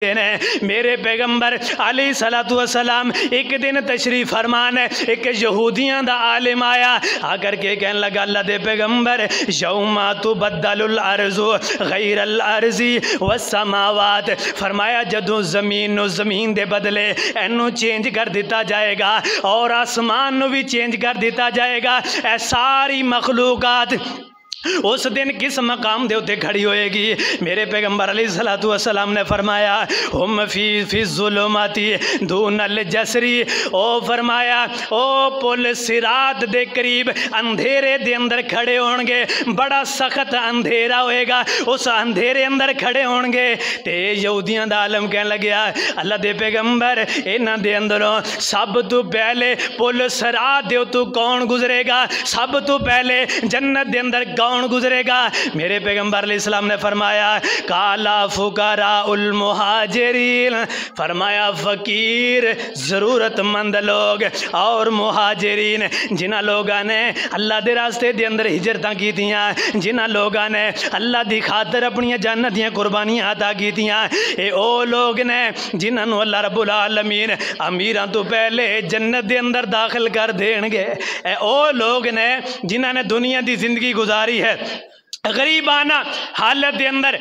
میرے پیغمبر علیہ الصلوۃ والسلام ایک دن تشریف فرمان ہے، ایک یہودیاں دا عالم آیا آ کر کے کہنے لگا اللہ دے پیغمبر یوم تبدل الارض غیر الارض والسماوات، فرمایا جدوں زمین نو زمین دے بدلے اینو چینج کر دیتا جائے گا اور آسمان نو بھی چینج کر دیتا جائے گا، اے ساری مخلوقات اس دن کس مقام دے اتے کھڑی ہوئے گی؟ میرے پیغمبر علیہ الصلوۃ والسلام نے فرمایا ہم فی الظلمات دون الجسری، او فرمایا او پل صراط دے قریب اندھیرے دے اندر کھڑے ہون گے، بڑا سخت اندھیرا ہوئے گا، اس اندھیرے اندر کھڑے ہون گے۔ تے یہودیاں دا عالم کہنے لگیا اللہ دے پیغمبر انہاں دے اندروں سب تو پہلے پل صراط دے تو کون گزرے گا؟ سب تو پہلے جنت دے اندر کون گزرے گا؟ میرے پیغمبر علیہ السلام نے فرمایا کالا فقراء المہاجرین، فرمایا فقیر ضرورت مند لوگ اور مہاجرین جنہ لوگاں نے اللہ دے راستے دے اندر ہجرتاں کیتیاں، جنہ لوگاں نے اللہ دی خاطر اپنی جانت دیاں قربانیاں عطا کیتیاں، اے او لوگ نے جنہاں نو اللہ رب العالمین امیراں تو پہلے جنت دے اندر داخل کر دین گے، اے او لوگ نے جنہاں نے دنیا دی زندگی گزاری ہے غریبانہ حالت دے اندر،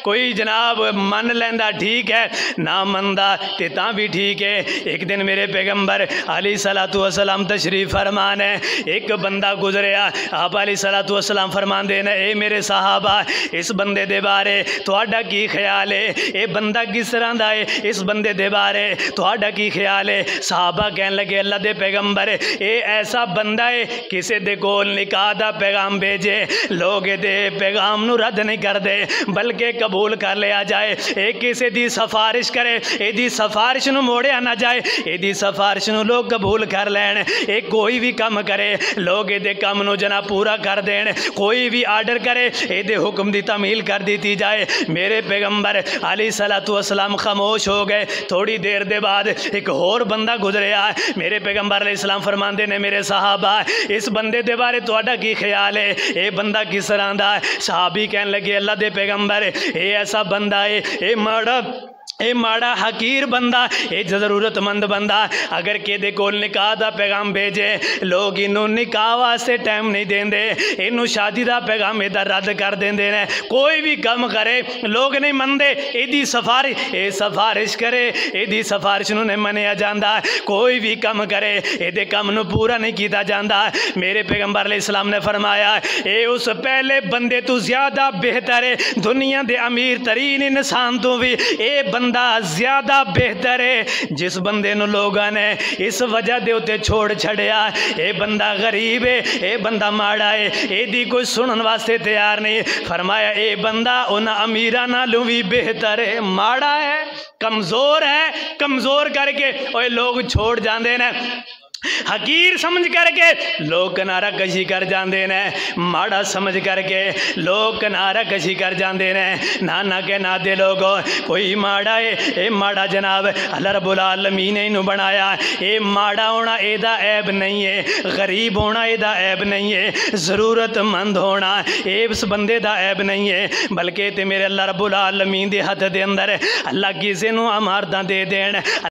کوئی جناب من لیندہ ٹھیک ہے، نہ مندہ تے تاں بھی ٹھیک ہے۔ ایک دن میرے پیغمبر علیہ الصلوۃ والسلام تشریف فرمان ہے، ایک بندہ گزریا، آپ علیہ الصلوۃ والسلام فرمان دینا اے میرے صحابہ اس بندے دے بارے تہاڈا کی خیال ہے؟ اے بندہ کس طرح دا ہے؟ اس بندے دے بارے تہاڈا کی خیال ہے؟ صحابہ کہنے لگے اللہ دے پیغمبر اے ایسا بندہ ہے کسے دے کول نکاح دا پیغام بھیجے، لوگ دے پیغام نو رد نہیں کر دے بلکہ قبول کر لیا جائے، ایک کسی دی سفارش کرے اے دی سفارش نو موڑیا نہ جائے، اے دی سفارش نو لوگ قبول کر لین، ایک کوئی بھی کم کرے لوگ اے دے کم نو جنا پورا کر دین، کوئی بھی آرڈر کرے اے دے حکم دی تعمیل کر دیتی جائے۔ میرے پیغمبر علیہ الصلوۃ والسلام خاموش ہو گئے، تھوڑی دیر دے بعد ایک اور بندہ گزریا، میرے پیغمبر علیہ السلام فرماندے نے میرے صحابہ اس بندے دے بارے تہاڈا کی خیال ہے؟ اے بندہ کس طرح دا؟ صحابی کہنے لگے اللہ دے پیغمبر اے ایسا بندہ ہے، اے ماڑا حقیر بندہ، اے ضرورت مند بندہ، اگر کہ دے کول نکاح دا پیغام بھیجے لوگ انہوں نکاح واسطے ٹائم نہیں دین دے، انہوں شادی دا پیغام ادھر رد کر دین دے، کوئی بھی کم کرے لوگ نہیں مندے، اے دی سفارش کرے اے دی سفارش نو نہیں منیا جاندہ، کوئی بھی کم کرے اے دے کم نو پورا نہیں کیتا جاندہ۔ میرے پیغمبر علیہ السلام نے فرمایا اے اس پہلے بندے تو زیادہ بہتر ہے، دنیا دے امیر ترین انسان تو بھی اے بندہ زیادہ بہتر ہے جس بندے نو لوگاں نے اس وجہ دے اتے چھوڑ چھڑیا، اے بندہ غریب ہے، اے بندہ ماڑا ہے، اے دی کوئی سنن واسطے تیار نہیں، فرمایا اے بندہ ان امیران نالوں بھی بہتر ہے، ماڑا ہے، کمزور کر کے اوے لوگ چھوڑ جاندے نے، حقیر سمجھ کر کے لوگ کنارہ کشی کر جاندے نے، ماڑا سمجھ کر کے لوگ کنارہ کشی کر جاندے نے، نانا کے نادے لوگوں کوئی ماڑا ہے، اے ماڑا جناب اللہ رب العالمین نے انہوں بنایا، اے ماڑا ہونا اے دا عیب نہیں ہے، غریب ہونا اے دا عیب نہیں ہے، ضرورت مند ہونا اے اس بندے دا عیب نہیں ہے، بلکہ تے میرے اللہ رب العالمین دے ہاتھ دے اندر اللہ کسے نو امارتاں دے دین۔